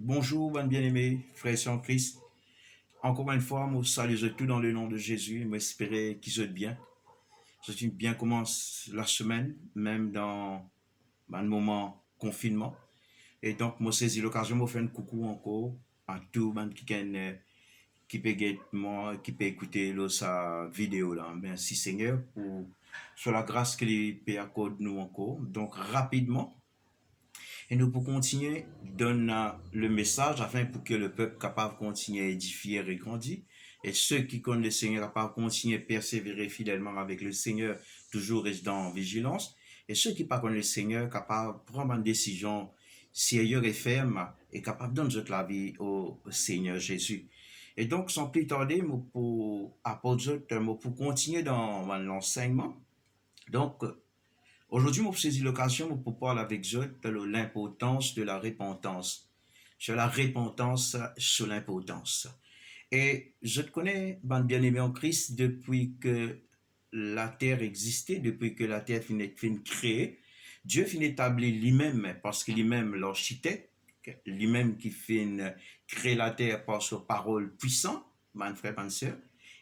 Bonjour, mon bien-aimé, frères et sœurs en Christ. Encore une fois, je salue tout dans le nom de Jésus. J'espère qu'ils soient bien. Je bien commence la semaine, même dans un moment confinement. Et donc, je saisis l'occasion de faire un coucou encore à tout le monde qui peut qui peut écouter sa vidéo là. Merci Seigneur pour sur la grâce qu'il peut accorder nous encore. Donc, rapidement, et nous pour continuer, donne le message afin pour que le peuple capable de continuer à édifier et grandir. Et ceux qui connaissent le Seigneur capables de continuer à persévérer fidèlement avec le Seigneur, toujours restant en vigilance. Et ceux qui ne connaissent pas le Seigneur capables de prendre une décision sérieuse et ferme et capables de donner la vie au Seigneur Jésus. Et donc, sans plus tarder, pour apporter pour continuer dans l'enseignement. Donc, aujourd'hui, je saisis l'occasion pour parler avec vous de l'importance de la repentance. Sur la repentance, sur l'importance. Et je te connais, mon bien-aimé en Christ, depuis que la terre existait, depuis que la terre finit créée. Dieu finit établir lui-même, parce que lui-même l'architecte, lui-même qui finit créer la terre par sa parole puissante, mon frère, ma soeur.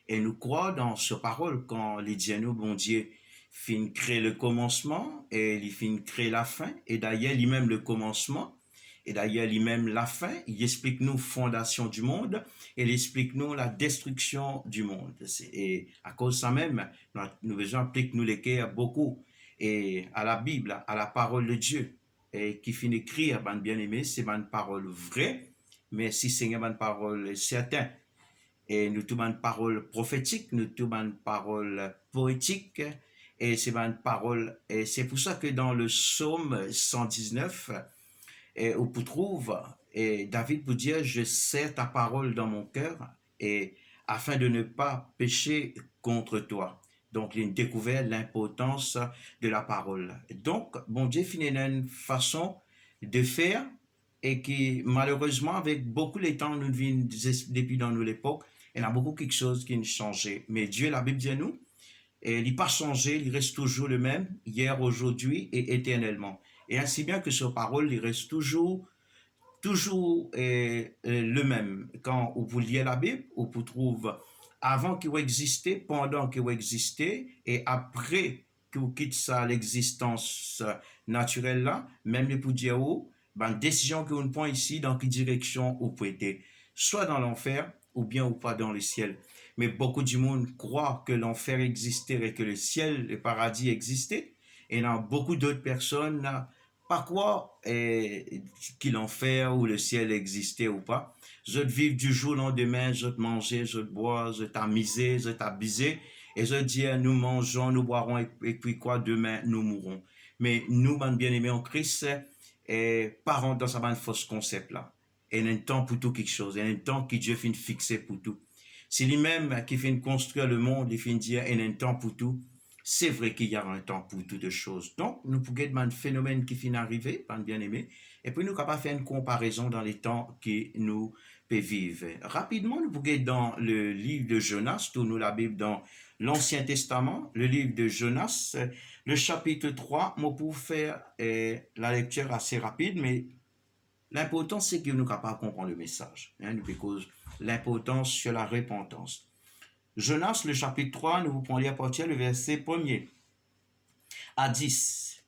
Et nous croyons dans sa parole quand les dieux nous, bon Dieu, fin créer le commencement et il fin créer la fin. Et d'ailleurs, lui-même le commencement. Et d'ailleurs, lui-même la fin. Il explique nous fondation du monde et il explique nous la destruction du monde. Et à cause de ça même, nous besoin appliquer nous les cœurs beaucoup et à la Bible, à la parole de Dieu. Et qui finit écrire, ben bien aimé, c'est une parole vraie, mais si c'est une parole certaine. Et nous avons une parole prophétique, nous avons une parole poétique, et c'est une parole, et c'est pour ça que dans le psaume 119, et on peut trouve, et David peut dire, je sais ta parole dans mon cœur, et afin de ne pas pécher contre toi. Donc, il a découvert l'importance de la parole. Donc, bon Dieu finit une façon de faire, et qui, malheureusement, avec beaucoup de temps, nous vivons depuis dans l'époque, il y a beaucoup quelque chose qui a changé. Mais Dieu, la Bible dit à nous, et il n'est pas changé, il reste toujours le même, hier, aujourd'hui et éternellement. Et ainsi bien que sa parole, il reste toujours le même. Quand vous lisez la Bible, vous trouvez avant qu'il existait, pendant qu'il existait, et après que vous quittez ça, l'existence naturelle là, même les pour dire où, ben, décision que vous prenez ici, dans quelle direction vous pouvez être, soit dans l'enfer, ou bien ou pas dans le ciel. Mais beaucoup du monde croient que l'enfer existait et que le ciel, le paradis existait. Et dans beaucoup d'autres personnes, pas quoi que l'enfer ou le ciel existait ou pas. Je te vivre du jour au lendemain, je te manger, je te boire, je t'amuser, je t'abuser. Et je dis, nous mangeons, nous boirons, et puis quoi, demain, nous mourrons. Mais nous, bien-aimés en Christ, parents dans sa fausse concept là. Et il y a un temps pour tout quelque chose. Il y a un temps que Dieu finit fixer pour tout. C'est lui-même qui finit construire le monde, il finit dire, il y a un temps pour tout. C'est vrai qu'il y a un temps pour toutes choses. Donc, nous pouvons avoir un phénomène qui finit d'arriver, bien aimé, et puis nous pouvons faire une comparaison dans les temps que nous pouvons vivre. Rapidement, nous pouvons dans le livre de Jonas, tournons la Bible dans l'Ancien Testament, le livre de Jonas, le chapitre 3, moi pour faire la lecture assez rapide, mais l'important c'est que nous sommes capables de comprendre le message, parce l'importance sur la repentance. Jonas, le chapitre 3, nous vous prenons à partir du verset 1er à 10.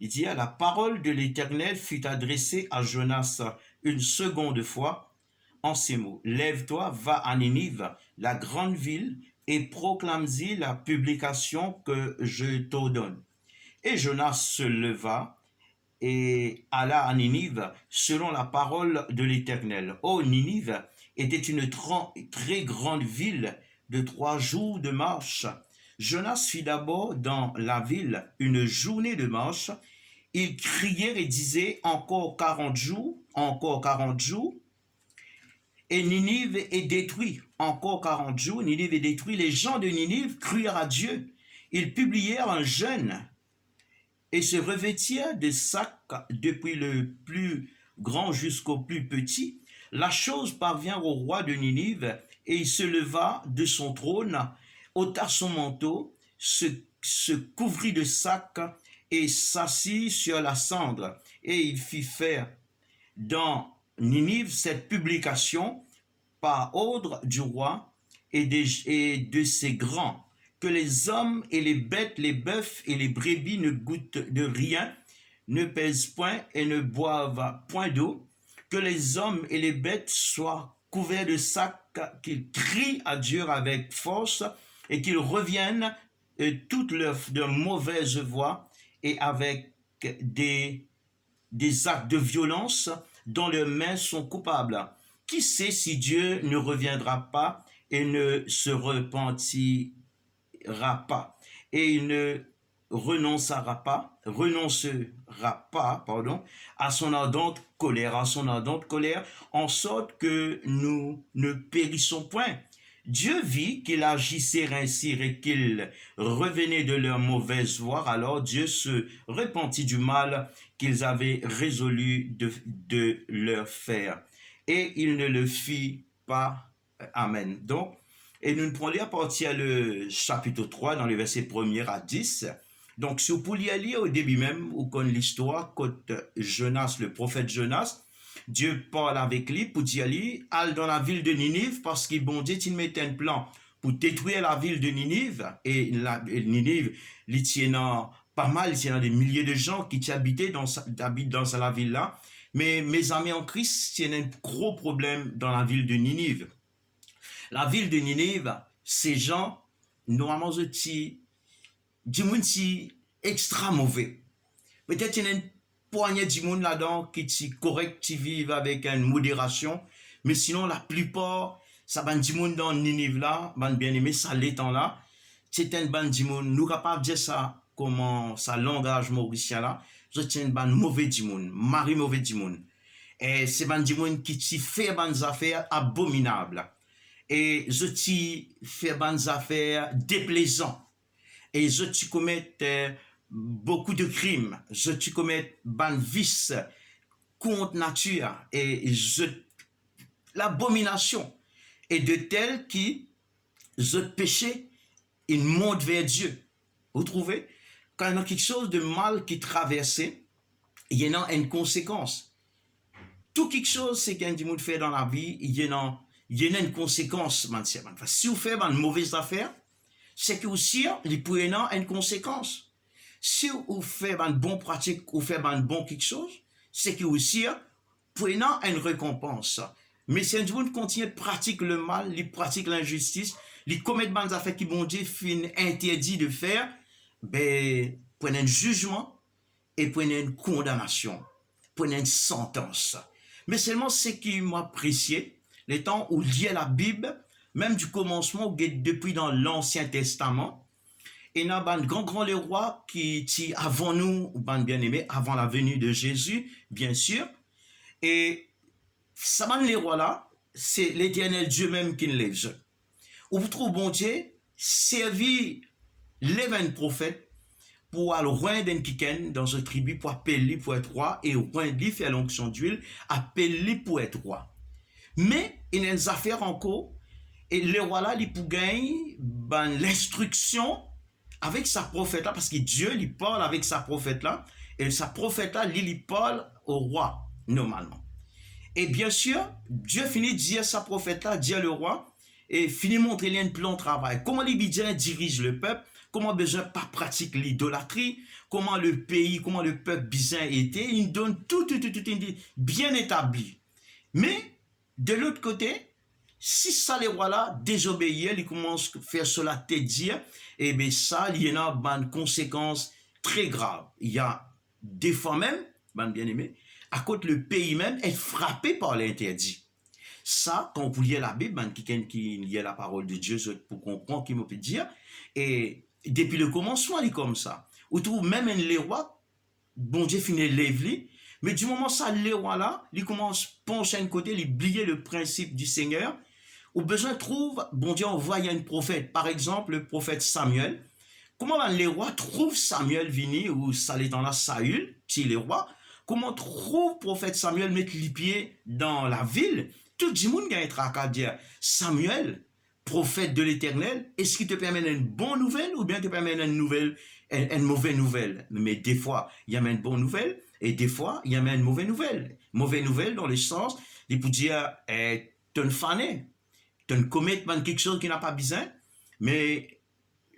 Il dit, la parole de l'Éternel fut adressée à Jonas une seconde fois en ces mots. Lève-toi, va à Ninive, la grande ville, et proclame-y la publication que je t'ordonne. Et Jonas se leva et alla à Ninive selon la parole de l'Éternel. Oh, Ninive était une très grande ville de 3 jours de marche. Jonas fit d'abord dans la ville une journée de marche. Ils crièrent et disaient encore 40 jours, encore 40 jours, et Ninive est détruit. Encore 40 jours, Ninive est détruit. Les gens de Ninive crurent à Dieu. Ils publièrent un jeûne et se revêtirent de sacs depuis le plus grand jusqu'au plus petit. La chose parvint au roi de Ninive, et il se leva de son trône, ôta son manteau, se couvrit de sacs et s'assit sur la cendre. Et il fit faire dans Ninive cette publication par ordre du roi et de ses grands, que les hommes et les bêtes, les bœufs et les brebis ne goûtent de rien, ne pèsent point et ne boivent point d'eau, que les hommes et les bêtes soient couverts de sacs, qu'ils crient à Dieu avec force et qu'ils reviennent toutes leurs de mauvaises voies et avec des actes de violence dont leurs mains sont coupables. Qui sait si Dieu ne reviendra pas et ne se repentira pas et il ne renoncera pas, à son ardente colère, en sorte que nous ne périssons point. Dieu vit qu'il agissait ainsi et qu'ils revenaient de leur mauvaise voie, alors Dieu se repentit du mal qu'ils avaient résolu de leur faire. Et il ne le fit pas. Amen. Donc, et nous prenons lire à partir du chapitre 3, dans les versets 1er à 10. Donc, si vous pouviez lire au début même, ou connaissez l'histoire, quand Jonas, le prophète Jonas, Dieu parle avec lui pour dire lui, allez dans la ville de Ninive, parce que bon Dieu, il mettait un plan pour détruire la ville de Ninive, et Ninive, il tient pas mal, il y a des milliers de gens qui habitent dans la ville-là, mais mes amis en Christ, il y a un gros problème dans la ville de Ninive. La ville de Ninive, ces gens, normalement, du monde extra mauvais. Peut-être qu'il y a une poignée de monde là-dedans qui est correct, qui vivent avec une modération, mais sinon, la plupart, ça va du monde dans Ninive là, bien aimé, ça l'étend là, c'est un ban du monde, nous capables de dire ça, comment ça langage mauricien là, c'est un ban mauvais du monde, mari mauvais du monde. Et c'est ban du monde qui fait des affaires abominables. Et je t'y fais des affaires déplaisantes. Et je t'y commets beaucoup de crimes. Je t'y commets des vices contre nature. Et l'abomination est de tel qui, je péché, il monte vers Dieu. Vous trouvez? Quand il y a quelque chose de mal qui traverse, il y a une conséquence. Tout quelque chose, c'est qu'un monde fait dans la vie, il y a une conséquence. Si vous faites une mauvaise affaire, c'est que aussi, il peut y avoir une conséquence. Si vous faites une bonne pratique, vous faites un bon quelque chose, c'est que aussi, vous pouvez y avoir une récompense. Mais si un monde continue de pratiquer le mal, il pratique l'injustice, il commet des affaires qui bon Dieu fin interdit de faire, ben, prenez un jugement et prenez une condamnation, prenez une sentence. Mais seulement ce qui m'a apprécié, les temps où lié la Bible, même du commencement, depuis dans l'Ancien Testament, et il y a un grand les rois qui avant nous, bien aimé, avant la venue de Jésus, bien sûr, et ça les rois là, c'est l'Éternel Dieu même qui les lève. Où vous trouvez bon Dieu, servir les 20 prophètes pour aller rendre un kiken dans une tribu pour appeler pour être roi et rendre lui faire l'onction d'huile, appeler pour être roi. Mais il y a des affaires encore et le roi là, il peut gagner l'instruction avec sa prophète là parce que Dieu lui parle avec sa prophète là et sa prophète là, lui parle au roi normalement. Et bien sûr, Dieu finit de dire sa prophète là, dire le roi et finit de montrer lui un plan de travail. Comment les Bidjans dirigent le peuple, comment besoin pas pratique l'idolâtrie, comment le pays, comment le peuple bizin était, il donne tout bien établi. Mais de l'autre côté, si ça les rois là désobéir, ils commencent à faire cela te dire, et bien ça, il y en a une conséquence très grave. Il y a des fois même, bien aimé, à côté le pays même est frappé par l'interdit. Ça, quand vous lisez la Bible, qui lit la parole de Dieu pour comprendre qui me peut dire, et depuis le commencement, il est comme ça. Vous trouvez même les rois, bon Dieu finit lève-les, mais du moment ça, les rois là, ils commencent à pencher un côté, ils oublient le principe du Seigneur, ou besoin trouve, bon Dieu envoie un prophète, par exemple le prophète Samuel. Comment les rois trouvent Samuel vini, ou ça l'étant là, Saül, si les rois, comment trouve prophète Samuel mettre les pieds dans la ville? Tout le monde a être à dire, Samuel, prophète de l'Éternel, est-ce qu'il te permet une bonne nouvelle ou bien te permet une mauvaise nouvelle? Mais des fois, il y a une bonne nouvelle, Et des fois, il y a même une mauvaise nouvelle. Mauvaise nouvelle dans le sens, il peut dire, tu ne fané, tu ne commets quelque chose qui n'a pas besoin, mais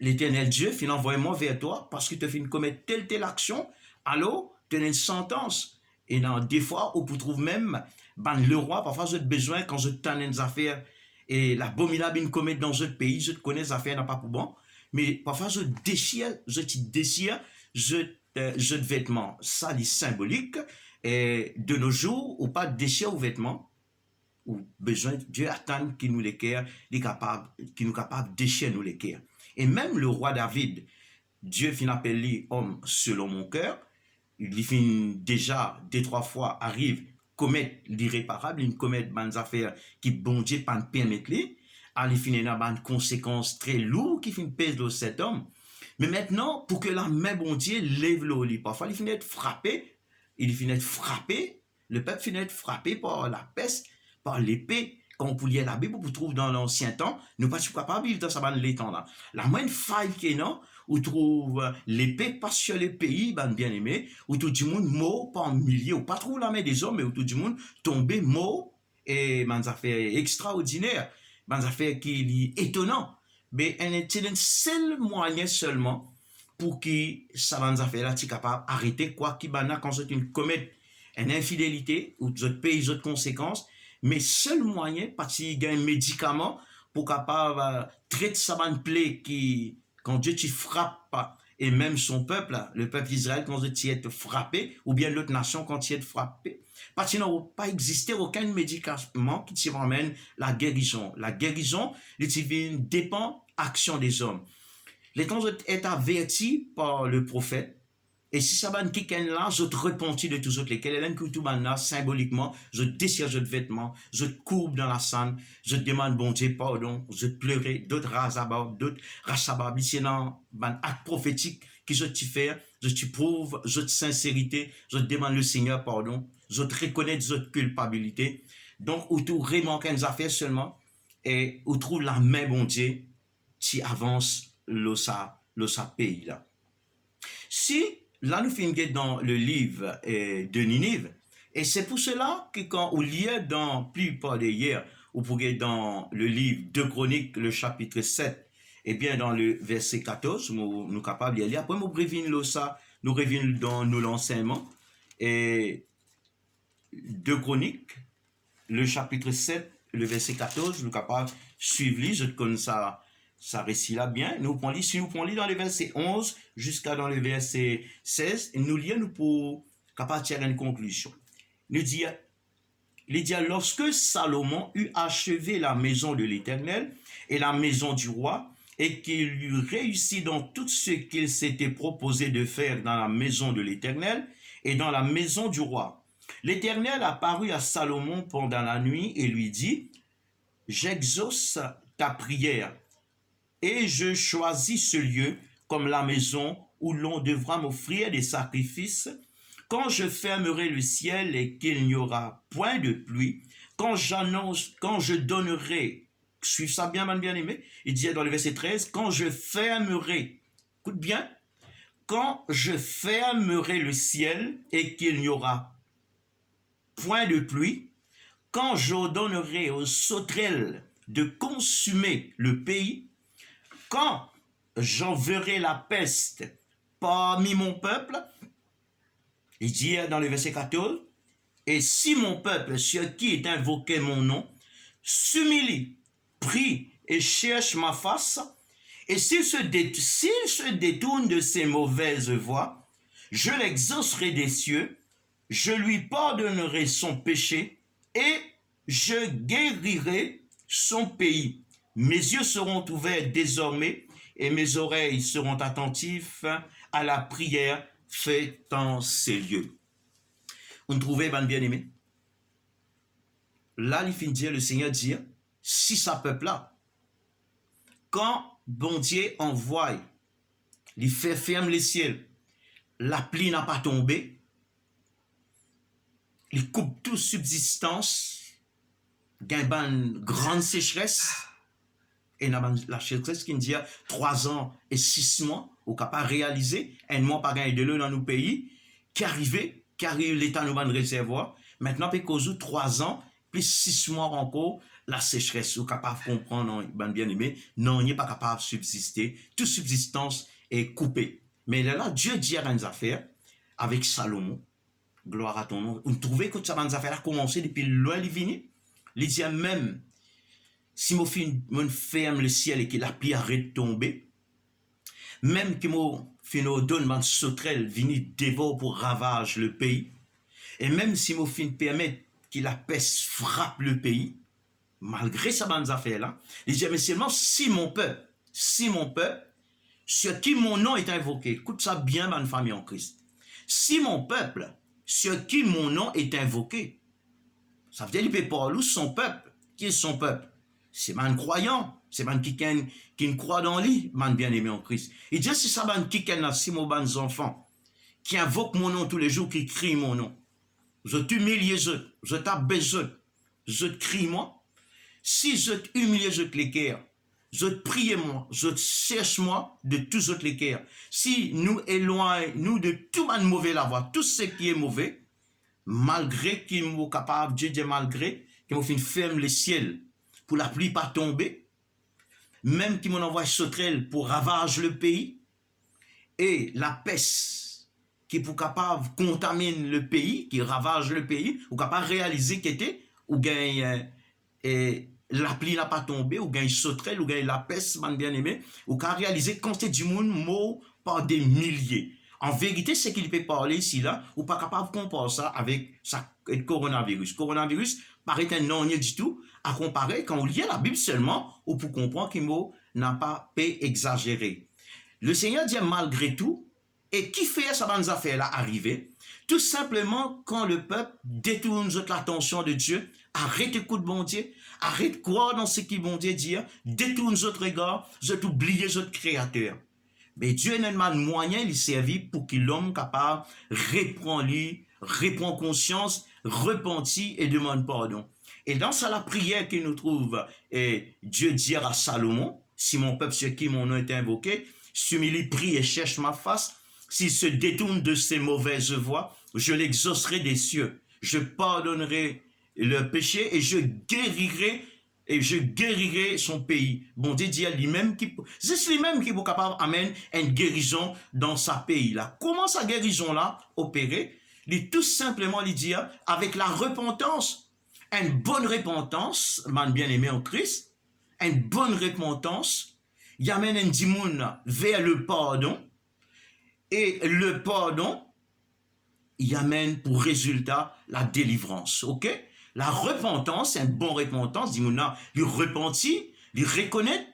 l'Éternel Dieu finit vraiment vers toi parce que tu finis commettre telle action, alors tu as une sentence. Et dans des fois, on peut trouver même, le roi, parfois, j'ai besoin, quand je t'en ai des affaires, et l'abominable commet dans un pays, je te connais, les affaires n'a pas pour bon, mais parfois, je te déchire, je te vêtements. Ça, c'est symbolique. Et de nos jours, ou pas déchire aux vêtements, ou besoin, Dieu attend qu'il nous les cœurs, qu'il nous capable de déchirer nous les cœurs. Et même le roi David, Dieu finit appelé homme selon mon cœur, il finit déjà deux, trois fois arrive commettre l'irréparable, il commet des affaires qui bon Dieu pas permettre lui, il finit dans des conséquences très lourdes qui finit pèse de cet homme. Mais maintenant, pour que la main bon Dieu lève le lit, parfois il finit être frappé, le peuple finit être frappé par la peste, par l'épée. Quand vous lisez la Bible, vous trouvez dans l'ancien temps, nous pas capables de vivre dans ça l'étang là. La moindre faille qui est non, où trouve l'épée passe sur le pays, bien aimé, où tout le monde mort par milliers, ou pas trop la main des hommes, mais où tout le monde tombé mort, et des affaires extraordinaires, des affaires qui sont étonnantes. Mais c'est un seul moyen seulement pour que ça va nous faire là, tu es capable d'arrêter quoi qu'il y a quand c'est une comète, une infidélité, ou d'autres pays, d'autres conséquences, mais seul moyen, parce qu'il y a un médicament pour capable traiter ça une plaie qui, quand Dieu te frappe, et même son peuple, le peuple d'Israël, quand tu es frappé, ou bien l'autre nation quand tu es frappé, parce qu'il n'a pas existé aucun médicament qui te ramène la guérison. La guérison, dépend action des hommes. Les temps est averti par le prophète. Et si ça va quelqu'un là, je te repentis de tous autres lesquels, et que tout là, symboliquement, je déchire de vêtements, je te courbe dans la scène, je te demande bon Dieu pardon, je te pleurer, d'autres rasabab, d'autres rasabab, c'est dans un acte prophétique que je te fais, je te prouve, je te sincérité, je te demande le Seigneur pardon, je te reconnais de votre culpabilité. Donc, où tu remanques une affaire seulement, et où trouve la main bon Dieu, tu avances l'osa pays là. Si, là nous finissons dans le livre de Ninive, et c'est pour cela que quand on lit dans plupart des hier, ou pour dans le livre de Chroniques, le chapitre 7, et bien dans le verset 14, nous sommes capables de lire, après nous revenons ça, nous revenons dans nos enseignements, et de Chroniques, le chapitre 7, le verset 14, nous sommes capables de suivre, je connais ça récit là bien. Si nous prenons dans le verset 11 jusqu'à dans le verset 16, nous lisons pour capable tirer une conclusion. Il dit, lorsque Salomon eut achevé la maison de l'Éternel et la maison du roi, et qu'il eut réussi dans tout ce qu'il s'était proposé de faire dans la maison de l'Éternel et dans la maison du roi, l'Éternel apparut à Salomon pendant la nuit et lui dit, j'exauce ta prière, et je choisis ce lieu comme la maison où l'on devra m'offrir des sacrifices. Quand je fermerai le ciel et qu'il n'y aura point de pluie, quand je donnerai, suivez ça bien, bien aimé, il dit dans le verset 13, quand je fermerai, écoute bien, quand je fermerai le ciel et qu'il n'y aura point de pluie, quand j'ordonnerai aux sauterelles de consumer le pays, quand j'enverrai la peste parmi mon peuple, il dit dans le verset 14, et si mon peuple, sur qui est invoqué mon nom, s'humilie, prie et cherche ma face, et s'il se détourne de ses mauvaises voies, je l'exaucerai des cieux, je lui pardonnerai son péché, et je guérirai son pays. Mes yeux seront ouverts désormais et mes oreilles seront attentives à la prière faite en ces lieux. Vous trouvez, bien aimé? Là, il finit de dire, le Seigneur dit, si ça peuple là, quand bon Dieu envoie, il fait ferme les ciels, la pluie n'a pas tombé, il coupe toute subsistance, il y a une grande sécheresse, et la sécheresse qui dit 3 ans et 6 mois, au capable réaliser, un mois par an de l'eau dans nos pays, qui arrivait, car l'État nous ban réservoir. Maintenant, peut cause 3 ans, plus 6 mois encore, la sécheresse, ou capable de comprendre, bien aimé, non, il n'est pas capable de subsister. Toute subsistance est coupée. Mais là, Dieu dit à une affaire avec Salomon, gloire à ton nom. On trouvait que ça bonne affaire a commencé depuis loin, il vini. Il dit même, si mon ferme le ciel et que la pluie arrête de tomber, même que mon fin donne man sauterelle vini dévore pour ravage le pays, et même si mon fin permet que la peste frappe le pays, malgré sa bonne affaire là, il dit mais seulement si mon peuple, sur qui mon nom est invoqué, écoute ça bien, ma famille en Christ. Si mon peuple, sur qui mon nom est invoqué, ça veut dire qu'il peut parler son peuple. Qui est son peuple? C'est man croyant, c'est man qui croit dans lui, man bien aimé en Christ. Il dit si ça man qui si mon ban enfants, qui invoquent mon nom tous les jours, qui crient mon nom. Je t'humilie eux, je t'abaisse eux, je te crie moi. Si je t'humilie je te l'équerre, je te prie moi, je te cherche moi de tous autres l'équerre. Si nous éloignons nous de tout man mauvais la voie, tout ce qui est mauvais, malgré qu'il m'est capable, Dieu dit malgré, qu'il m'a fait ferme le ciel pour la pluie pas tomber, même qu'il m'envoie sauterelle pour ravager le pays, et la peste qui pour capable contamine le pays, qui ravage le pays, ou capable réaliser qu'il était, ou gagne la pluie n'a pas tombé, ou gagne sauterelle, ou gagne la peste, man bien aimé, ou capable réaliser quand c'est du monde mort par des milliers. En vérité, c'est qu'il peut parler ici, là, ou pas capable de comparer ça avec le coronavirus. Coronavirus paraît un non du tout, à comparer quand on lit la Bible seulement, ou pour comprendre qu'il n'a pas pu exagérer. Le Seigneur dit malgré tout, et qui fait ça dans affaires là arriver? Tout simplement quand le peuple détourne l'attention de Dieu, arrête d'écouter bon Dieu, arrête de croire dans ce que bon Dieu dit, détourne notre regard, oublie notre Créateur. Mais Dieu n'a pas de moyen de servir pour que l'homme capable reprend conscience, repentit et demande pardon. Et dans ça, la prière qu'il nous trouve, et Dieu dit à Salomon, si mon peuple sur qui mon nom est invoqué, s'humilie, prie et cherche ma face, s'il se détourne de ses mauvaises voies, je l'exaucerai des cieux, je pardonnerai le péché et je guérirai son pays. Bon Dieu dit à lui-même c'est lui-même qui est capable d'amener une guérison dans sa pays là. Comment sa guérison là opérer? Il tout simplement lui dit avec la repentance, une bonne repentance, man bien aimé en Christ, une bonne repentance, il amène un dimoun vers le pardon, et le pardon, il amène pour résultat la délivrance, ok? La repentance, c'est une bonne repentance, dimoun il repentit, il reconnaît,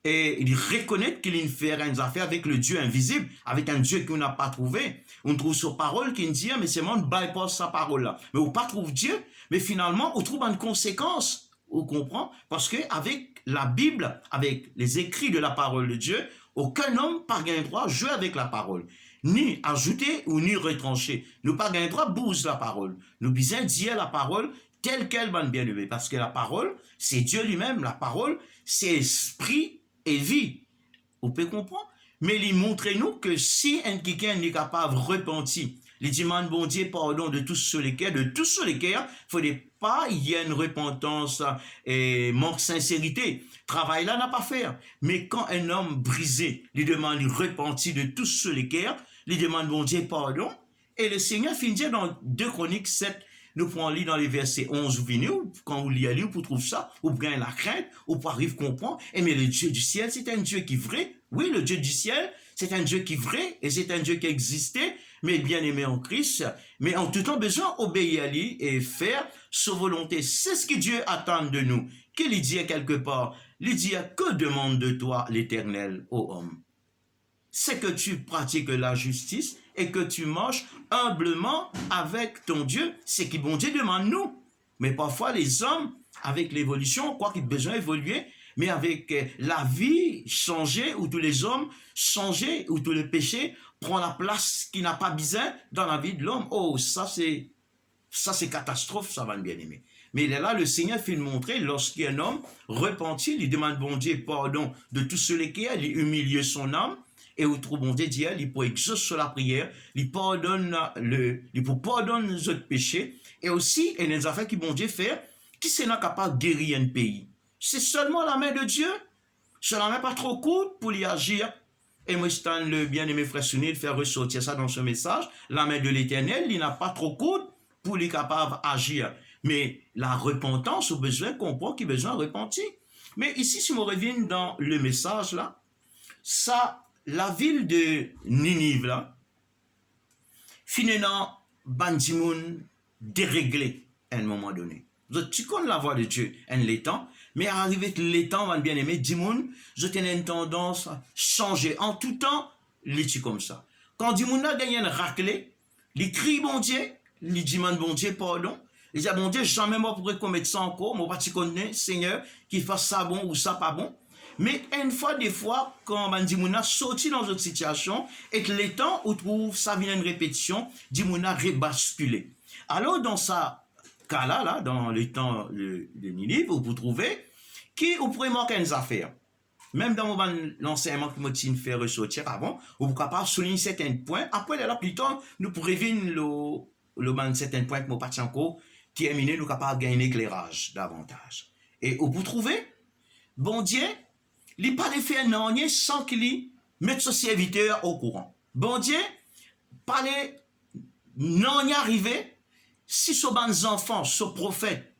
et il reconnaît qu'il a fait une affaire avec le Dieu invisible, avec un Dieu qu'on n'a pas trouvé. On trouve sa parole qui dit, mais c'est moi, on bypass sa parole là. Mais on pas trouve Dieu, mais finalement, on trouve une conséquence. On comprend? Parce que avec la Bible, avec les écrits de la parole de Dieu, aucun homme pas gain droit jouer avec la parole. Ni ajouter ou ni retrancher. Nous pas gain droit bouge la parole. Nous besoin dire la parole telle qu'elle va bien lever. Parce que la parole, c'est Dieu lui-même. La parole, c'est esprit et vie. Vous pouvez comprendre? Mais il montre nous que si un quelqu'un n'est capable de repentir, il demande bon Dieu pardon de tous ceux lesquels, il faudrait pas il y a une repentance et manque de sincérité. Travail là n'a pas faire. Mais quand un homme brisé, il demande il repentir de tous ceux lesquels, il demande bon Dieu pardon, et le Seigneur finit dans 2 Chroniques 7, nous prenons lire dans les versets 11 ou 20, quand vous lisez, vous trouvez ça, vous prenez la crainte, vous arrivez à comprendre, et mais le Dieu du ciel, c'est un Dieu qui est vrai. Oui, le Dieu du ciel, c'est un Dieu qui est vrai, et c'est un Dieu qui existait, mais bien aimé en Christ, mais en tout temps besoin d'obéir à lui et faire sa volonté. C'est ce que Dieu attend de nous. Qu'il dit quelque part, il dit, que demande de toi l'Éternel, ô homme? C'est que tu pratiques la justice et que tu marches humblement avec ton Dieu. C'est que bon Dieu demande nous. Mais parfois les hommes, avec l'évolution, quoi qu'ils ont besoin d'évoluer, mais avec la vie changée, où tous les hommes changés, où tous les péchés prend la place qui n'a pas besoin dans la vie de l'homme. Oh, ça c'est catastrophe, ça va bien aimer. Mais là, le Seigneur fait montrer, lorsqu'un homme repentit, il demande bon Dieu pardon de tous ceux qui il humilie son âme, et où trouve bon Dieu dit, il pour exaucer sur la prière, il pardonne il pour pardonner nos autres péchés, et aussi, et les affaires qui bon Dieu fait, qui c'est pas capable de guérir un pays? C'est seulement la main de Dieu. C'est la main pas trop courte pour y agir. Et moi, je le bien-aimé frère Sunil faire ressortir ça dans ce message. La main de l'Éternel, il n'a pas trop courte pour les capable d'agir. Mais la repentance, au besoin comprend qu'il a besoin de repentir. Mais ici, si on revient dans le message là, ça, la ville de Ninive là, finalement, Bandimoun déréglé à un moment donné. Tu connais la voix de Dieu, en l'étang, mais arrivé l'étang, mon bien-aimé, Dimoun, je tenais une tendance à changer. En tout temps, il comme ça. Quand Dimoun a gagné une raclée, il crie bon Dieu, il dit bon Dieu, pardon. Il dit bon Dieu, jamais moi pourrais commettre ça encore, moi pas tu connais, Seigneur, qui fasse ça bon ou ça pas bon. Mais une fois, des fois, quand Dimouna sorti dans une situation, et que les temps où trouve ça vient une répétition, Dimouna rebasculé. Alors, dans ça cas-là, là, dans le temps de Ninive, vous trouvez qu'on pourrait manquer des affaires. Même dans l'enseignement que je fait ressortir avant, vous pouvez capable souligner certains points. Après, là, plus tard, nous pourrons revenir le certains points que nous pas encore terminer, nous capable de gagner un éclairage davantage. Et vous trouvez, bon Dieu, il n'a pas de faire non sans qu'il mette son serviteur au courant. Bon Dieu, pas non y arriver si ce bon enfant, ce prophète,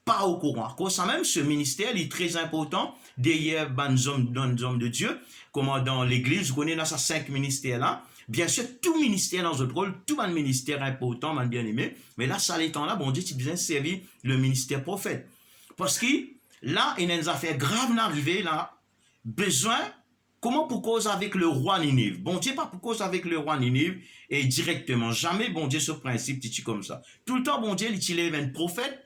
pas au courant. À cause ça même, ce ministère est très important derrière les hommes de Dieu, comme dans l'église, vous connaissez dans ces 5 ministères-là. Bien sûr, tout ministère dans notre rôle, tout un ministère important, mon bien-aimé, mais là, ça l'étant là, bon Dieu, tu besoin servir le ministère prophète. Parce que là, il y a des affaires graves d'arriver là, besoin, comment pour cause avec le roi Ninive? Bon Dieu, pas pour cause avec le roi Ninive, et directement, jamais bon Dieu ce principe, tu comme ça. Tout le temps, bon Dieu, il élève un prophète,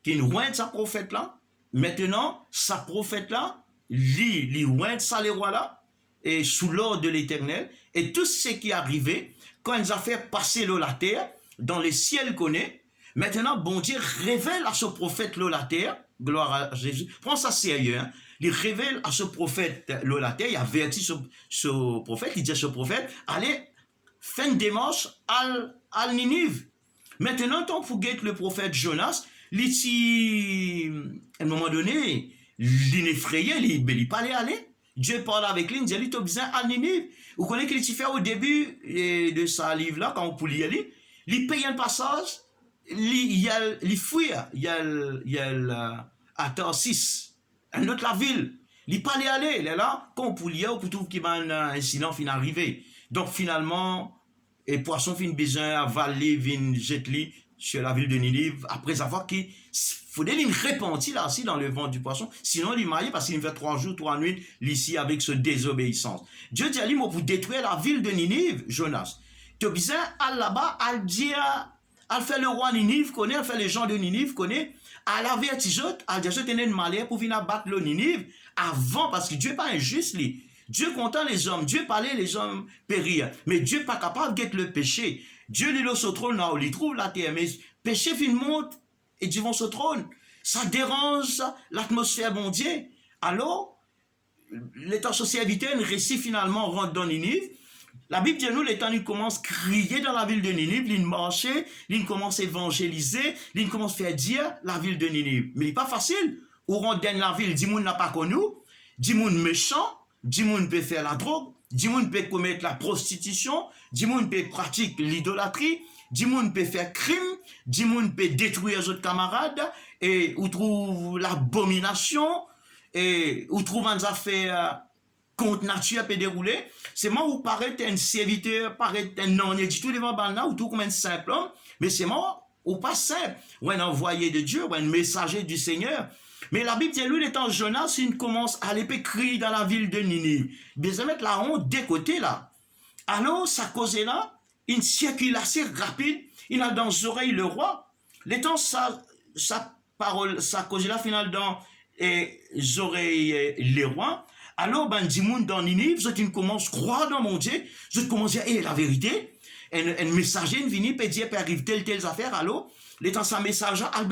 qui nous oint sa prophète là. Maintenant, sa prophète là, lui oint ça les rois là, et sous l'ordre de l'Éternel, et tout ce qui est arrivé, quand ils ont fait passer l'eau la terre, dans les ciels connaît, maintenant, bon Dieu révèle à ce prophète l'eau la terre, gloire à Jésus, prends ça sérieux, hein. Il révèle à ce prophète l'eau la terre, il avertit ce prophète, il dit à ce prophète, allez, fais une démarche à Ninive. Maintenant, tant pour guetter le prophète Jonas, à un moment donné, il est effrayé, il ne peut pas aller. Dieu parle avec lui, il dit, il a besoin à Ninive. Vous connaissez qu'il fait au début de sa livre-là, quand on peut lire, il paye un passage, il fuit, il y a à Tarsis, un autre la ville. Il ne peut pas aller, il est là, quand on peut lire, on trouve qu'il y a un incident qui est arrivé. Donc finalement, et poisson fin besoin avaler, vin jeter sur la ville de Ninive, après avoir qu'il faudrait une repentir là aussi dans le ventre du poisson, sinon il marié parce qu'il fait 3 jours, 3 nuits ici avec ce désobéissance. Dieu dit à lui, moi pour détruire la ville de Ninive, Jonas, tu as besoin à là-bas, à dire, à faire le roi Ninive, connaît, à faire les gens de Ninive, connaît, à l'avertir, à dire, je tenais une malheur pour venir battre le Ninive avant, parce que Dieu n'est pas injuste, lui. Dieu content les hommes, Dieu parlait les hommes périr, mais Dieu pas capable de guetter le péché. Dieu lui sur trône là où il trouve la terre, mais péché fin monte et devant ce trône. Ça dérange l'atmosphère bon Dieu. Alors, l'état serviteur, un récit finalement rentre dans Ninive. La Bible dit nous, l'état il commence à crier dans la ville de Ninive, il marche, il commence à évangéliser, il commence à faire dire la ville de Ninive. Mais il n'est pas facile. Ou rentre dans la ville, 10 moun n'a pas connu, 10 moun méchant, 10 moun peut faire la drogue, 10 moun peut commettre la prostitution, 10 moun peut pratiquer l'idolâtrie, 10 moun peut faire crime, 10 moun peut détruire les autres camarades, et où trouve l'abomination, et où trouve un affaire contre nature peut dérouler. C'est moi où paraît un serviteur, paraît un non du tout devant Balna, ou tout comme un simple homme, mais c'est moi ou pas simple, ou un envoyé de Dieu, ou un messager du Seigneur. Mais la Bible dit, lui, étant Jonas, il commence à l'épée crier dans la ville de Ninive. Il besoin mettre la honte des côtés là. Alors, ça causait là, une circulation rapide, il a dans les oreilles le roi. L'étant sa parole, ça causait là, final dans les oreilles les rois. Alors, ben, Dimoun dans Ninive, je commence à croire dans mon Dieu, je commence à dire, la vérité, un messager vient, peut dire, peut arriver telle affaire, alors, l'étant sa message a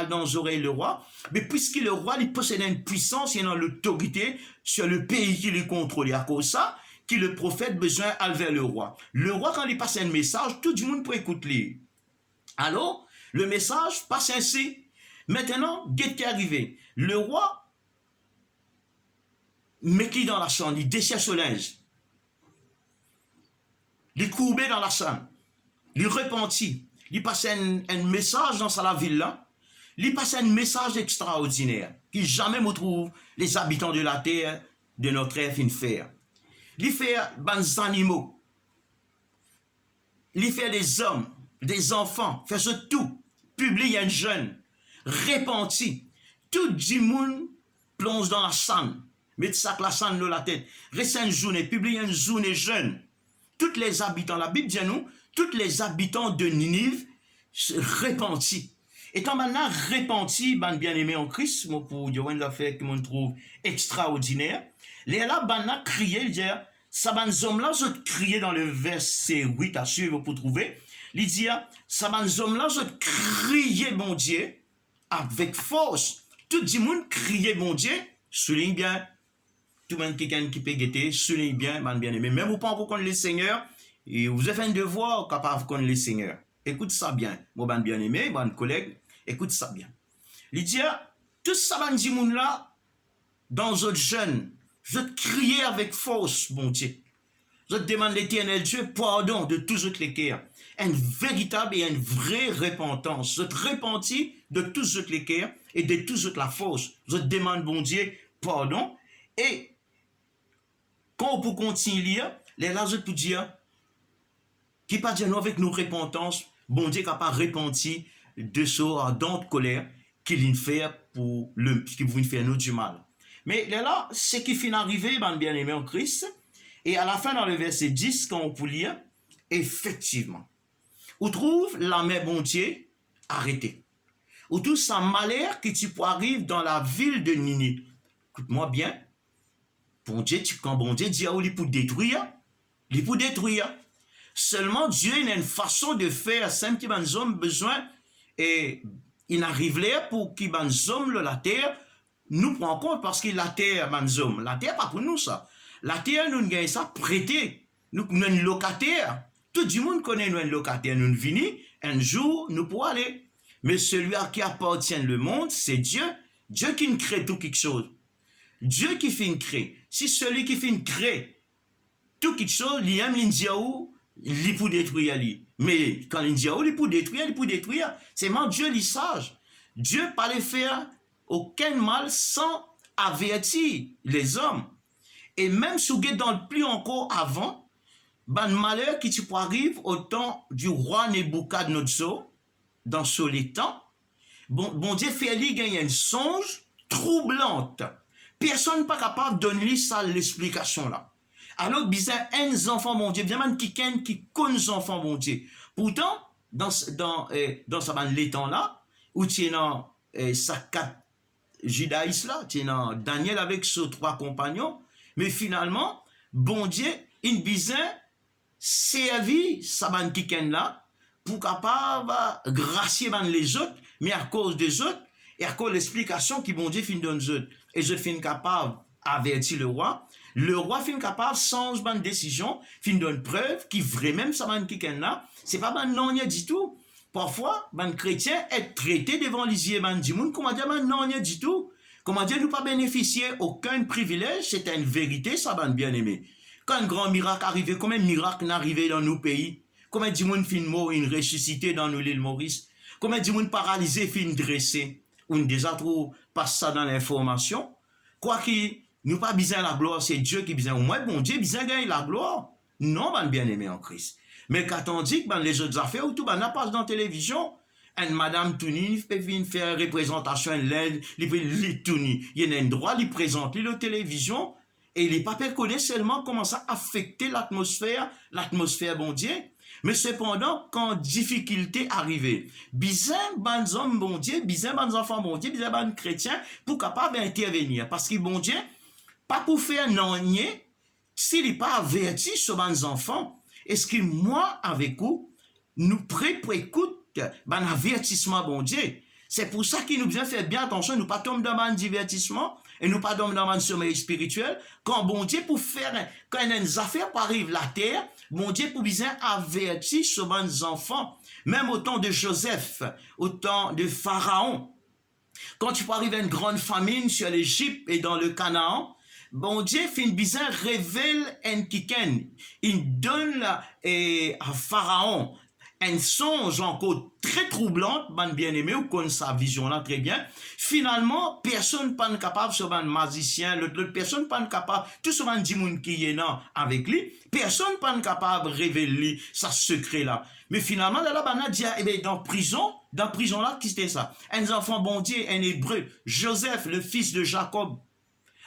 dans les oreilles le roi, mais puisque le roi, il possède une puissance, il a l'autorité sur le pays qui le contrôle, à cause de ça, qui le prophète besoin aller vers le roi. Le roi, quand il passe un message, tout le monde peut écouter. Alors, le message passe ainsi. Maintenant, qu'est-ce qui est arrivé? Le roi met qui dans la chambre? Il déchire son linge. Il courbé dans la chambre. Il repentit. Il passe un message dans la ville là. Il passe un message extraordinaire qui jamais me trouve les habitants de la terre de notre ère fin faire. Il fait des animaux. Il fait des hommes, des enfants, fait ce tout. Publie un jeune, répenti. Tout le monde plonge dans la sang. Met ça la sang dans la tête. Reste une journée, publie une journée jeune. Tous les habitants, la Bible dit nous, tous les habitants de Ninive repentis. Étant maintenant repentis, ben bien-aimés en Christ, pour dire une affaire que je trouve extraordinaire, les là, ben là, crié, dire, ça ben hommes-là, je crié dans le verset 8 à suivre pour trouver, il dit, ça ben hommes-là, je crié bon Dieu, avec force. Tout le monde criait bon Dieu, souligne bien, tout le monde quelqu'un qui peut guetter, souligne bien, ben bien-aimé. Même vous pas encore connaître le Seigneur, et vous avez un devoir capable de connaître le Seigneur. Écoute ça bien, mon ben bien-aimé, mon collègue, écoute ça bien. Il dit, tout ça ben dit moun là, dans votre jeune, je te criais avec force, mon Dieu. Je te demande l'Éternel Dieu pardon de tous autres les cœurs. Une véritable et une vraie repentance. Je te repentis de tous autres les cœurs et de tous autres la force. Je te demande, bon Dieu, pardon. Et quand on peut continuer, les là, je peux dire, qui pas dire non avec nos repentances, bon Dieu n'a pas repenti de ce ardente colère qu'il fait pour le, qui vous faire nous du mal. Mais là, ce qui finit arrivé, ben bien aimé en Christ, et à la fin dans le verset 10, quand on peut lire, effectivement, on trouve la main bon Dieu arrêtée. On trouve sa malheur qui tu peux arriver dans la ville de Ninive. Écoute-moi bien, bon Dieu, quand bon Dieu dit il pour détruire, il pour détruire. Seulement Dieu a une façon de faire, simple qui ben hommes besoin, et il arrive là pour qu'il ben hommes la terre, nous prend en compte parce que la terre, ben hommes, la terre pas pour nous ça. La terre, nous gagnons ça prêté. Nous un locataire. Tout le monde connaît nous un locataire. Nous venons, un jour, nous pourrons aller. Mais celui à qui appartient le monde, c'est Dieu. Dieu qui nous crée tout quelque chose. Dieu qui fait une crée. Si celui qui fait une crée tout quelque chose, il aime l'indiaou, il peut détruire lui. Mais quand l'indiaou, il peut détruire. C'est moi Dieu, il sage. Dieu pas les faire aucun mal sans avertir les hommes. Et même si vous êtes dans le plus encore avant, ben malheur qui tu arrive au temps du roi Nebuchadnezzar, dans ce temps, bon Dieu fait lui gagner une songe troublante. Personne n'est pas capable de donner ça l'explication là. Alors, bizarre, un enfant bon Dieu, bien même qui connaît les enfants bon Dieu. Pourtant, dans ce temps là, où tu es dans sa quatre judaïsme là, tu es dans Daniel avec ses trois compagnons, mais finalement, bon Dieu, il bizarre, servi sa ban kiken là, pour capable gracier les autres, mais à cause des autres, et à cause de l'explication qui bon Dieu fin donne aux autres. Et je fin capable avertir le roi fin capable, sans ban décision, fin donne preuve qui vrai même sa ban kiken là, c'est pas ban non du tout. Parfois, ban chrétien est traité devant les yeux ban du monde, comment dire ban non du tout. Comment dire, nous pas bénéficier aucun privilège, c'est une vérité, ça ban bien aimé. Quand un grand miracle arrive, combien de miracles n'arrivent dans nos pays? Combien de monde fin mort, une ressuscité dans nos îles Maurice? Combien de monde paralysé fin dressé? On déjà trop passe ça dans l'information. Quoi qu'il nous pas besoin la gloire, c'est Dieu qui besoin. Au moins, bon Dieu besoin gagner la gloire. Non, ban bien aimé en Christ. Mais quand on dit que ban les autres affaires, ou tout ban n'a pas dans la télévision, une madame Touni peut venir faire représentation l'aide, il Touni, il y a un droit, il présente la télévision et les papiers connaissent seulement comment ça affecter l'atmosphère bon Dieu. Mais cependant, quand difficulté arrivait, bizarre ban hommes bon Dieu, bizarre ban enfants bon Dieu, bizarre ban chrétiens pour capable d'intervenir parce que bon Dieu pas pour faire non s'il n'est pas averti sur ban enfants. Est-ce que moi avec vous nous prêts pour écouter ben avertissement bon Dieu. C'est pour ça qu'il nous bien fait bien attention, nous pas tomber dans un divertissement, et nous pas dans un sommeil spirituel, quand bon Dieu pour faire, quand il y a une affaire qui arrive la terre, bon Dieu pour bien avertir sur les enfants, même au temps de Joseph, au temps de Pharaon. Quand tu peux arriver à une grande famine sur l'Égypte et dans le Canaan, bon Dieu fait bizarre révèle un kiken. Il donne à Pharaon un songe encore très troublant, ben bien-aimé, ou connaît sa vision là très bien. Finalement, personne pas capable, sur un magicien, l'autre personne pas capable, tout ce monde dit qui est là avec lui, personne pas capable de révéler sa secret là. Mais finalement, là, on a dit, eh bien, dans prison là, qui c'était ça? Un enfant bon Dieu, un hébreu, Joseph, le fils de Jacob.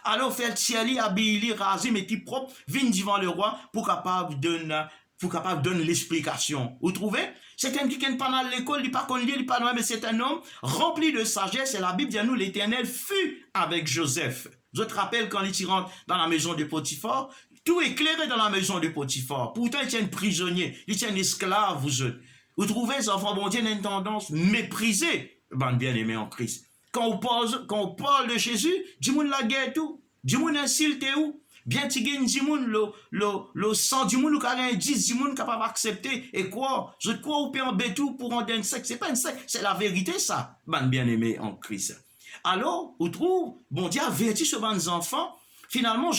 Alors, faire Thierry, habiller, raser, mais qui propre, vient devant le roi pour capable de donner l'explication. Vous trouvez? C'est quelqu'un qui n'est pas dans l'école, il n'est pas connu, il n'est pas loin, mais c'est un homme rempli de sagesse. Et la Bible dit à nous, l'Éternel fut avec Joseph. Je te rappelle quand il rentre dans la maison de Potiphar, tout éclairé dans la maison de Potiphar. Pourtant, il tient un prisonnier, il tient un esclave, vous trouvez, les enfants, bon Dieu, une tendance méprisée, ben, bien aimé en Christ. Quand on parle de Jésus, dis-moi la guerre tout, dis-moi insulte où, bien tu gagnes dis-moi le sang, dis-moi le carré 10, dis-moi capable d'accepter, et quoi, je crois ou peut en tout pour en donner un secte, c'est pas un secte, c'est la vérité ça, ben, bien aimé en Christ. Alors, on trouve, bon Dieu avertit sur les enfants, finalement,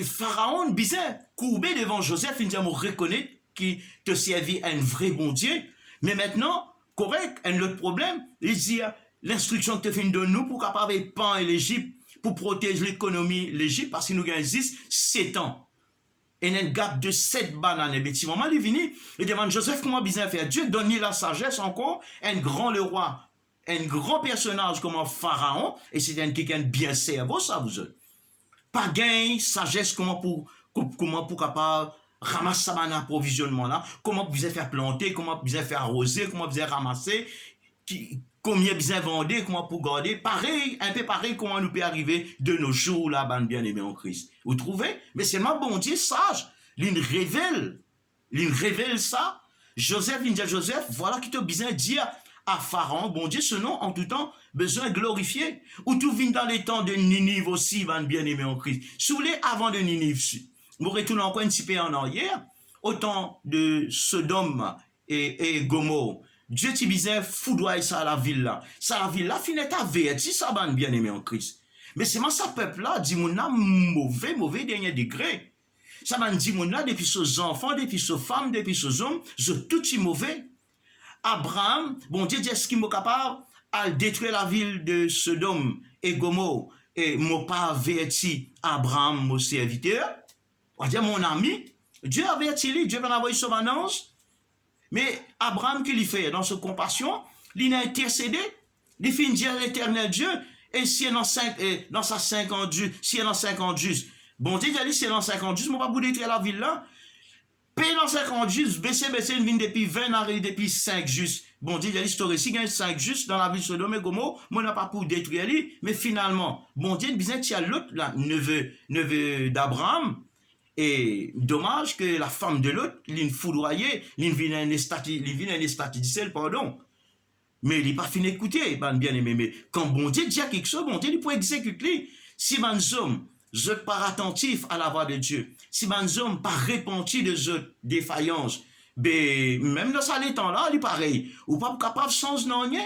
Pharaon, bizarre, courbé devant Joseph, il dit, on reconnaît qu'il te servit un vrai bon Dieu, mais maintenant, correct, un autre problème, il dit, l'instruction que tu fais de nous pour capable pan et l'Égypte, pour protéger l'économie de l'Égypte, parce qu'il nous gagne 7 ans. Et il y a un gap de 7 bananes. Et petit moment, il est venu, il demande, Joseph, comment bien faire? Dieu donne la sagesse encore, un grand le roi, un grand personnage comme un Pharaon, et c'est un quelqu'un bien cerveau, ça vous autres. Pas gain, sagesse, comment pour capable ramasser ça approvisionnement là, comment vous faire planter, comment vous faire arroser, comment vous ramasser, combien vous vendre, comment pour garder, pareil, un peu pareil comment nous peut arriver de nos jours là, ben bien aimé en Christ. Vous trouvez? Mais c'est ma bon Dieu sage, il révèle ça. Joseph, il dit à Joseph, voilà qui te besoin dire à Pharaon, bon Dieu, ce nom en tout temps, besoin glorifié. Ou tout vient dans les temps de Ninive aussi, ben bien aimé en Christ. Sous les avant de Ninive, vous retournez encore un petit peu en arrière, au temps de Sodome et Gomorrhe. Dieu t'y disait, foudroie ça à la ville là. Ça la ville là, finit averti, ça ben bien aimé en Christ. Mais c'est moi, ça peuple là, dit mon âme mauvais dernier degré. Ça ben dit mon là, depuis ses enfants, depuis ses femmes, depuis ses hommes, je tout y mauvais. Abraham, bon Dieu dit, est-ce qu'il est capable à détruire la ville de Sodome et Gomorrhe et m'a pas averti Abraham, mon serviteur? On dit, mon ami, Dieu averti lui, Dieu va envoyer son annonce. Mais Abraham, qu'il y fait dans sa compassion, il a intercédé, il fait dire à l'éternel Dieu, et si dans sa 50 justes, si dans 50 justes, bon Dieu dit, si dans 50 justes, je ne vais pas vous détruire la ville là. Paye dans 50 justes, baisser une ville depuis 20 ans, depuis 5 justes. Bon Dieu dit, si il y a 5 justes dans la ville de Sodome et Gomorrhe, moi n'a pas pour détruire lui, mais finalement, bon Dieu dit, il y a l'autre, neveu d'Abraham. Et dommage que la femme de l'autre, l'une foudroyée, l'une vient un estatisel, pardon. Mais il n'est pas fini d'écouter, bien aimé. Mais quand bon Dieu dit quelque chose, bon Dieu, il peut exécuter. Si mon homme, je ne pas attentif à la voix de Dieu, si mon homme pas repenti de ce défaillance, ben, même dans ça, les temps-là, il est pareil. Ou pas capable de changer non rien.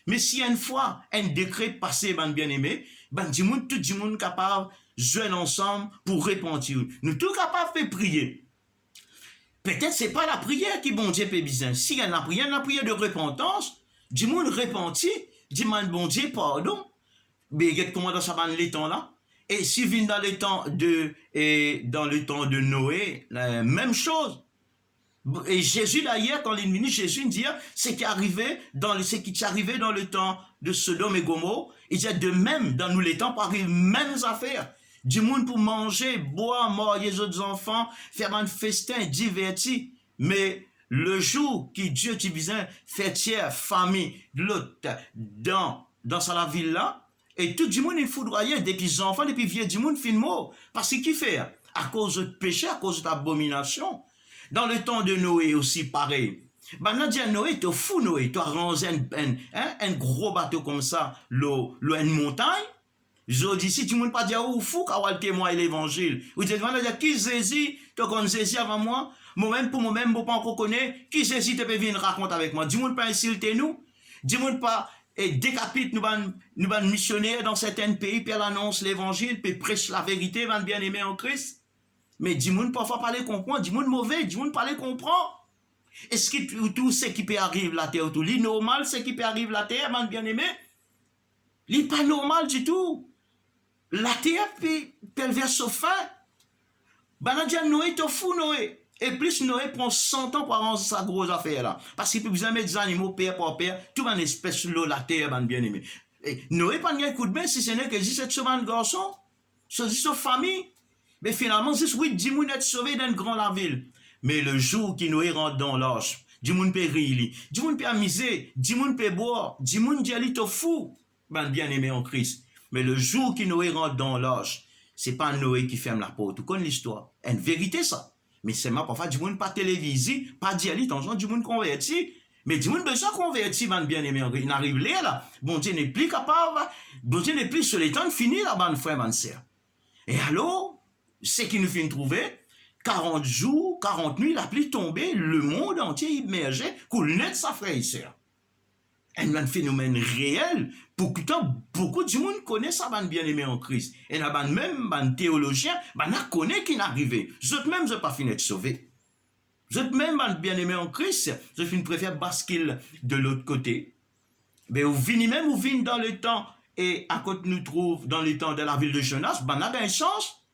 Mais si une fois, un décret passé, bien aimé, tout le monde capable jouer ensemble pour repentir. Nous tous capables de prier. Peut-être c'est pas la prière qui bon Dieu peut besoin. Si il y a la prière de repentance, du monde repenti, du monde bon Dieu pardon. Mais comment dans ça va les temps là? Et si vient dans le temps de Noé, la même chose. Et Jésus là hier quand il est venu, Jésus dit ce qui est arrivé dans le temps de Sodome et Gomorrhe, il dit de même dans nous les temps par les mêmes affaires. Du monde pour manger, boire, marier les autres enfants, faire un festin, diverti. Mais le jour que Dieu te besoin fêtière, famille, l'autre, dans la ville là, et tout le monde est foudroyé, depuis les enfants, depuis les vieux, du monde fin mort. Parce qu'il fait, à cause de péché, à cause d'abomination. Dans le temps de Noé aussi, pareil. Maintenant, dit à Noé, tu es fou, Noé, tu as rangé un gros bateau comme ça, une montagne. Je dis, si tu ne pas dire, ou fou, qu'à le témoin l'évangile. Ou dites, voilà, qui Jésus, tu connais Jésus avant moi, moi-même, pour moi-même, je ne pas encore connaître, qui Jésus te peut venir raconter avec moi. Dis-moi pas insulter nous. Dis-moi pas, et décapite nous missionnaires dans certains pays, puis elle annonce l'évangile, puis prêche la vérité, van bien aimé en Christ. Mais dis-moi parfois parler comprendre, dis-moi mauvais, dis-moi parler comprendre. Est-ce que tout ce qui peut arriver la terre, tout normal, ce qui peut arriver la terre, van bien aimé, n'est pas normal du tout. La terre peut verser au fin. Banadia Noé, t'es fou Noé. Et plus Noé prend 100 ans pour arranger sa grosse affaire là. Parce qu'il peut besoin mettre des animaux père par père, tout une espèce de l'eau, la terre, bien aimé. Et Noé pas un coup de main si ce n'est que juste cette semaine garçon, c'est sa famille. Mais finalement, c'est oui, dis-moi d'être sauvé dans une grande ville. Mais le jour qui Noé rentre dans l'arche, dis-moi peut rire, dis-moi peut amuser, dis-moi peut boire, dis-moi dit t'es fou, bien aimé en Christ. Mais le jour qui Noé rentre dans l'arche, c'est pas Noé qui ferme la porte. Vous connaissez l'histoire. C'est une vérité, ça. Mais c'est moi, parfois, du monde pas télévisé, pas dialyse, du monde converti. Mais du monde besoin converti, bien aimé. Il arrive là. Bon Dieu n'est plus capable. Bon Dieu n'est plus sur les temps de finir, là, mon frère, mon sœur. Et alors, ce qui nous fait trouver, 40 jours, 40 nuits, la pluie tombée, le monde entier immergé, coule net sa frère et sœur. Un phénomène réel. Beaucoup de monde connaît ça, bien aimé en Christ. Et même un théologien, connaît qui n'est arrivé. Je même, je pas fini de sauver. Je même, bien aimé en Christ, je préfère basculer de l'autre côté. Mais vous venez dans le temps, et à côté nous trouve dans le temps de la ville de Jonas, on a une chance.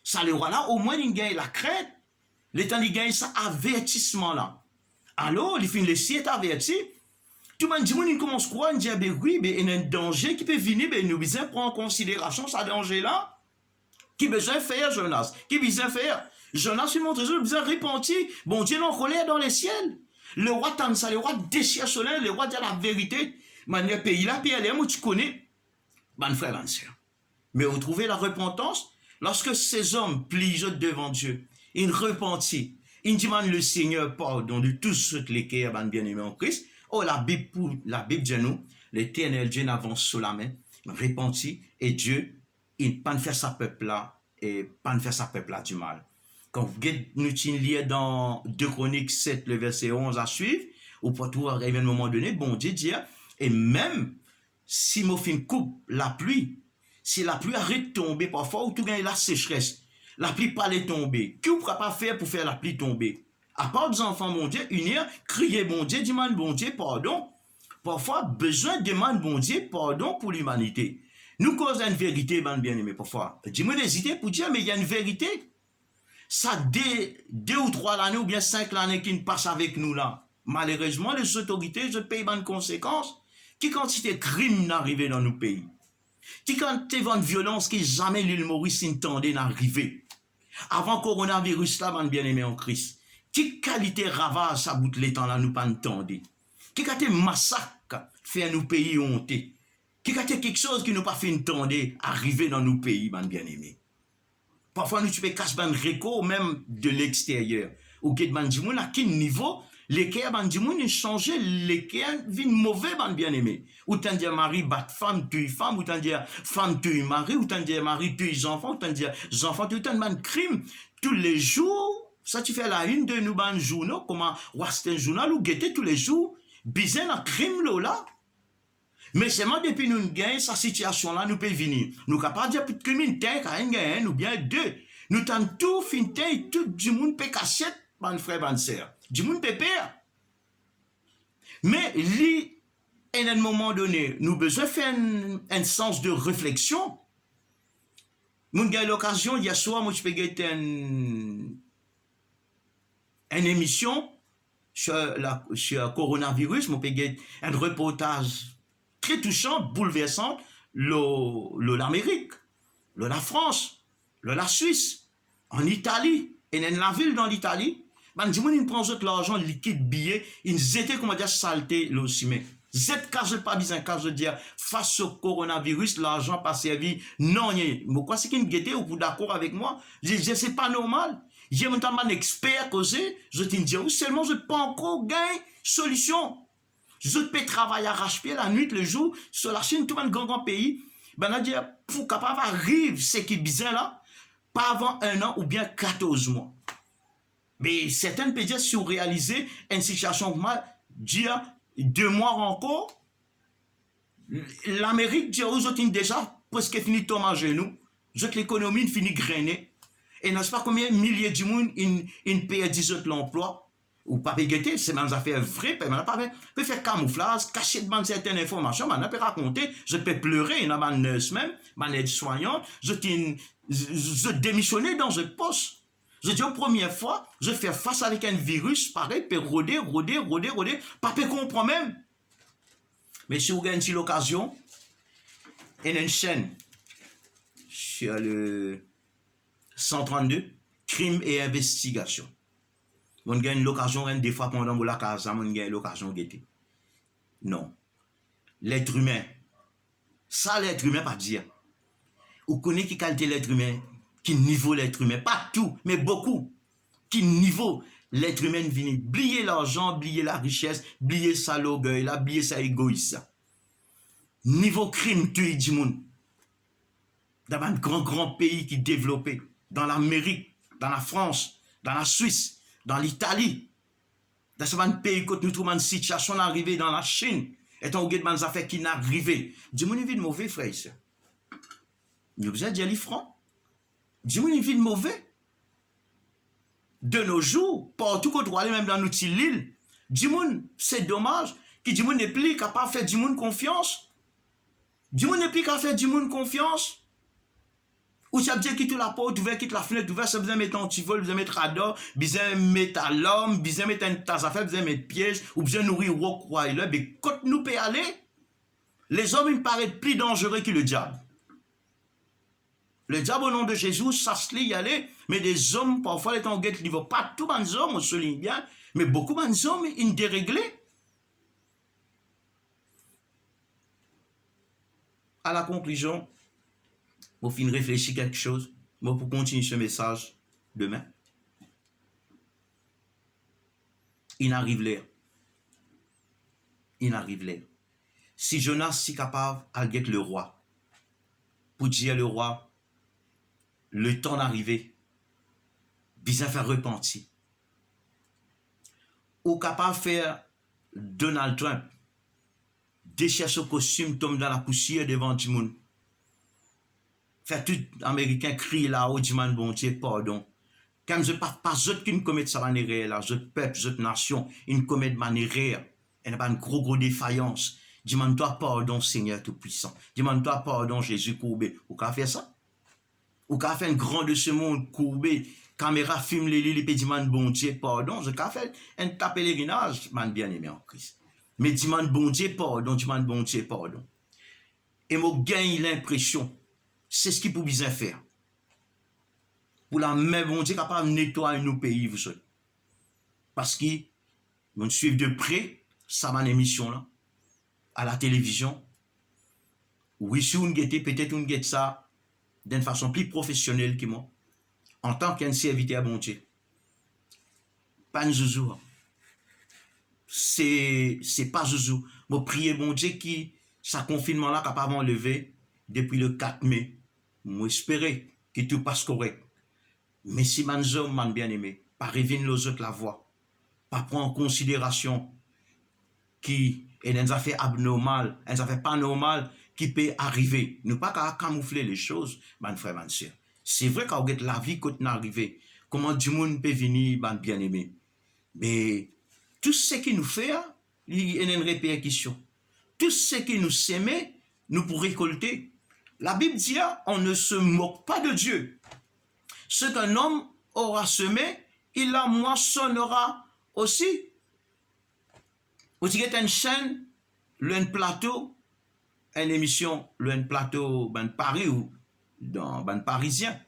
Ça le voilà, au moins, il gagne la crainte. Le temps, il gagne ça avertissement là. Alors, il finit le ciel averti. Tout le monde dit, il commence à croire, il dit, oui, mais il y a un danger qui peut venir, mais nous devons prendre en considération ce danger-là. Qui besoin faire, Jonas? Qui besoin faire? Jonas, il montre, il besoin repentir. Bon Dieu, non, colère dans les ciels. Le roi tente ça, le roi déchire soleil, le roi dit la vérité. Manière pays là, pays là, où tu connais, mon frère, mon soeur. Mais vous trouvez la repentance? Lorsque ces hommes plient devant Dieu, ils repentent, ils demandent le Seigneur pardon de tous ceux qui les cœurs, bien aimés en Christ. Oh, la Bible dit nous, l'Éternel Dieu avance sous la main, repentit, et Dieu, il ne pas faire sa peuple là, et pas faire sa peuple là du mal. Quand vous nous lisez dans 2 Chroniques 7, le verset 11 à suivre, ou pour tout arriver à un moment donné, bon Dieu dit, et même si mon fin coupe la pluie, si la pluie arrête de tomber parfois, ou tout gagne la sécheresse, la pluie pas les tomber, que vous ne pourrez pas faire pour faire la pluie tomber? À part des enfants, mon Dieu, unir, crier, bon Dieu, demande, bon Dieu, pardon. Parfois, besoin demande, bon Dieu, pardon pour l'humanité. Nous causons une vérité, bien aimé, parfois. Dis-moi d'hésiter pour dire, mais il y a une vérité. Ça, 2 ou 3 l'année, ou bien 5 l'année qui ne passent avec nous là. Malheureusement, les autorités, je paye une conséquence. Qui quantité de crimes n'arrivent dans nos pays? Qui quantité de violence qui jamais l'île Maurice n'entendait n'arriver? Avant coronavirus là, bien aimé en Christ. Qui qualité ravage ça bout les temps là nous pas entendre? Qui qualité massacre fait nos pays honté? Qui qualité quelque chose qui nous pas fait entendre arriver dans nos pays, bien aimé? Parfois nous tu peux cacher un réco même de l'extérieur. Ou que ban dimoun à quel niveau les cœurs ban dimoun changé les cœurs vin mauvais bien aimé. Ou t'en dire mari bat femme tue femme, ou t'en dire femme tue mari, ou t'en dire mari tue enfant, ou t'en dire enfants tue tant de crime tous les jours. Ça, tu fais la une de nous, ban journaux, comment, Western Journal, ou guetter tous les jours, bizarre un crime là. Mais seulement depuis nous gagnons cette situation-là, nous pouvons venir. Nous sommes capables de dire, plus de gagne, ou bien 2. Nous t'en tout finté, et tout du monde peut cacher, mon frère, mon sœur. Du monde peut perdre. Mais, à un moment donné, nous avons besoin de faire un sens de réflexion. Nous avons l'occasion, hier soir, moi, je peux gagner une émission sur le coronavirus, mon pays, un reportage très touchant, bouleversant, l'Amérique, la France, la Suisse, en Italie, et dans la ville dans l'Italie, ils prennent l'argent liquide, billet, ils étaient, comment dire, saleté, aussi, mais cette case pas besoin, case de dire, face au coronavirus, l'argent pas servi, non, pourquoi c'est qu'ils guettent, ou vous d'accord avec moi? Je dis, c'est pas normal. J'ai maintenant un expert causé, je te dis, seulement je peux encore gagner solution. Je peux travailler arrache-pied la nuit, le jour, sur la Chine, tout un grand pays. Ben, on dit, pour capable arriver, ce qui est bizarre là, pas avant 1 an ou bien 14 mois. Mais certaines peuvent dire, si vous réalisez une situation mal, dire 2 mois encore, l'Amérique dit, vous êtes déjà presque fini de tomber à genoux, l'économie finit grainer. Et n'est-ce pas combien de milliers de monde une paye 18 l'emploi ou pas payer, c'est des affaires vraies, mais on peut faire camouflage, cacher devant certaines informations, on peut raconter, je peux pleurer, il y a ma nurse même, ma aide-soignante, je démissionner dans ce poste. Je dis, la première fois, je fais face avec un virus, pareil, peut rôder, pas peut comprendre même. Mais si vous gagnez l'occasion, il y a une chaîne sur le 132, crime et investigation. On gagne l'occasion, des fois pendant la casa, on gagne l'occasion de guetter. Non. L'être humain, ça l'être humain pas dire. Vous connaissez qui qualité l'être humain, qui niveau l'être humain, pas tout, mais beaucoup. Qui niveau l'être humain vient oublier l'argent, oublier la richesse, oublier sa l'orgueil, oublier sa égoïsme. Niveau crime, tu es du monde. Dans un grand pays qui est développé, dans l'Amérique, dans la France, dans la Suisse, dans l'Italie, dans ce pays que nous trouvons une situation arrivée dans la Chine, et on regarde des affaires qui n'arrivent. Dis-moi une vie de mauvais, frère et sœur. Nous vous avez dit les francs. Dis-moi une vie de mauvais. De nos jours, partout qu'on doit aller, même dans notre île, dis-moi, c'est dommage, que dis-moi n'est plus capable de faire dis-moi confiance. Dis-moi n'est plus capable de faire dis-moi confiance. Ou ça veut dire quitte la porte ouverte, quitte la fenêtre ouverte, ça veut dire mettre un petit vol, besoin mettre radar, besoin mettre alarme, besoin mettre une tasse à faire, besoin mettre piège, ou besoin nourrir Rockroiler. Mais quand nous peut aller, les hommes, ils me paraissent plus dangereux que le diable. Le diable, au nom de Jésus, ça se lit y aller, mais des hommes, parfois, les temps guettent niveau. Pas tous les hommes, on souligne bien, mais beaucoup de hommes, ils déréglés. À la conclusion, pour finir réfléchir quelque chose, moi pour continuer ce message demain. Il arrive l'air. Il arrive l'air. Si Jonas si capable à guetter le roi, pour dire le roi, le temps d'arriver, bien faire repentir. Ou capable de faire Donald Trump, déchirer ce costume, tombe dans la poussière devant tout le monde. Faire tout Américain crier là-haut, dit man bon Dieu, pardon. Quand je pas autres qui ne commettent ça manière réelle, là, je peuple, je nation, ils ne commettent manière réelle. Il n'y a pas une gros défaillance. Demande-toi pardon, Seigneur Tout-Puissant. Demande-toi pardon, Jésus courbé. Ou qu'à faire ça? Ou qu'à faire un grand de ce monde courbé, caméra filme les demande bon Dieu, pardon. Je qu'à faire un pèlerinage, man bien aimé en Christ. Mais demande bon Dieu, pardon, demande bon Dieu, pardon. Et moi, gagne l'impression. C'est ce qu'il peut bien faire. Pour la même bon Dieu capable de nettoyer nos pays, vous savez. Parce qu'ils nous suivent de près, ça m'a émission là, à la télévision. Oui, si on guette, peut-être on guette ça d'une façon plus professionnelle que moi, en tant qu'un serviteur à bon Dieu. Pas un zouzou. C'est pas zouzou. Moi, prier bon Dieu qui, ça confinement là, capable d'enlever depuis le 4 mai. Moi, espérer que tout passe correct. Mais si les hommes m'ont bien aimé, pas révéler aux autres la voix, pas prendre en considération qui est des affaires abnormales, des affaires pas normales qui peut arriver. Nous pas qu'à camoufler les choses, mes frères, mes sœurs. C'est vrai qu'au get la vie quand on arrive, comment du monde peut venir, mes bien aimé. Mais tout ce qui nous fait, il y a une répercussion. Tout ce qui nous sème, nous pour récolter. La Bible dit, on ne se moque pas de Dieu. Ce qu'un homme aura semé, il la moissonnera aussi. Vous avez une chaîne, un plateau, une émission, un plateau, ben Paris ou dans ben Parisien.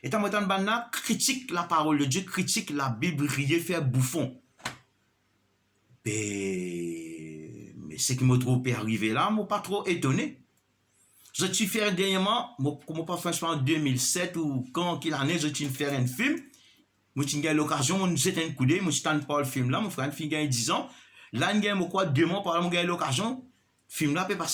Et tant que critique la parole de Dieu, critique la Bible, riez, faire bouffon. Mais ce qui me trouve arrivé là, je ne suis pas trop étonné. Je suis fait dernièrement, comme pas franchement en 2007 ou quand qu'il en est, je suis fait un film. Je suis eu l'occasion, je suis un coup d'œil, je suis pas le film là, mon frère, il y a 10 ans. Là, il y a 2 mois, par là, j'ai eu l'occasion. Le film là peut passer